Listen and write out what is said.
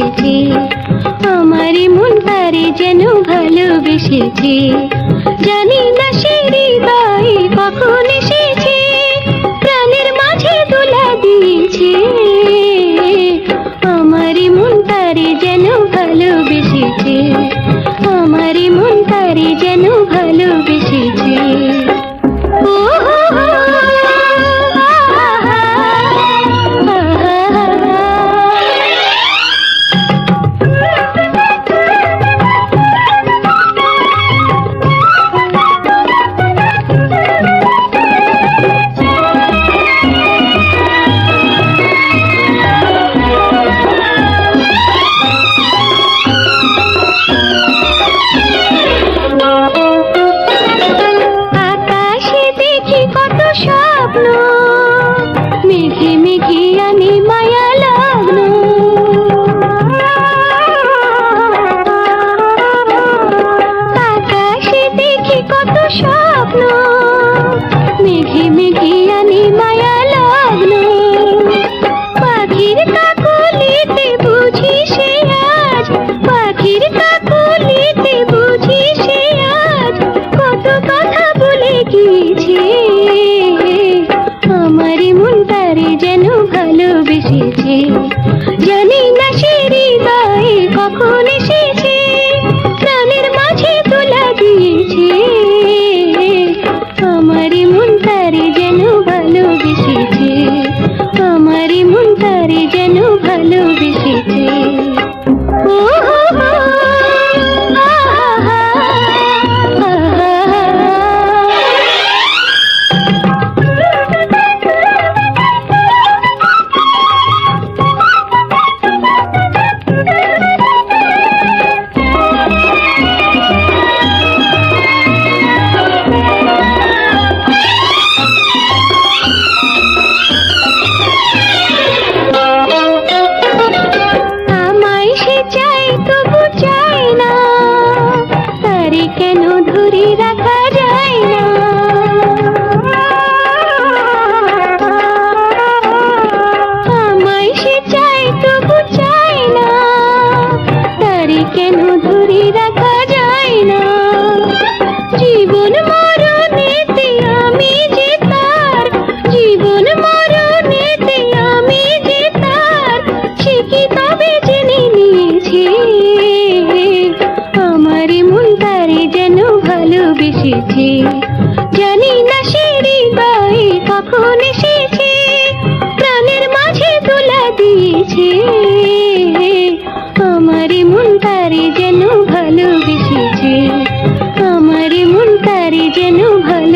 ভালোবেসেছে, আমারই মন তারে যেন ভালোবেসেছে। জানি না সে হৃদয়ে কখন এসেছে, প্রাণের মাঝে দোলা দিয়েছে। আমারই মন তারে যেন ভালোবেসেছে, আমারই মন তারে যেন ভালোবেসেছে। মেঘে মেঘে আনি মায়া লগ্ন, আকাশে দেখি কত স্বপ্ন। মেঘে মেঘে আনি মায়া লগ্ন, পাখির কাকলিতে বুঝি সে আজ, পাখির কাকলিতে বুঝি সে আজ কত কথা বলে গিয়েছে। আমারই মন তারে যেন ভালোবেসেছে, জানি না সে হৃদয়ে কখন এসেছে, প্রাণের মাঝে তোলা দিয়েছে। আমারই মন তারে যেন ভালোবেসেছে, আমারই মন তারে যেন ভালোবেসেছে। কেন ধরে রাখা যায় না, আমায় সে চাই তবু চাই না, তারে কেন ধরে রাখা যায় না। জীবন মরণেতে আমি যে তার, জীবন মরণেতে আমি যে তার, সে কি তবে জেনে নিয়েছে। আমারই মন তারে যেন ভালোবেসেছে, জানি না সে হৃদয়ে কখন এসেছে, প্রাণের মাঝে তোলা দিয়েছে। আমারই মন তারে যেন ভালোবেসেছে, আমারই মন তারে যেন ভালো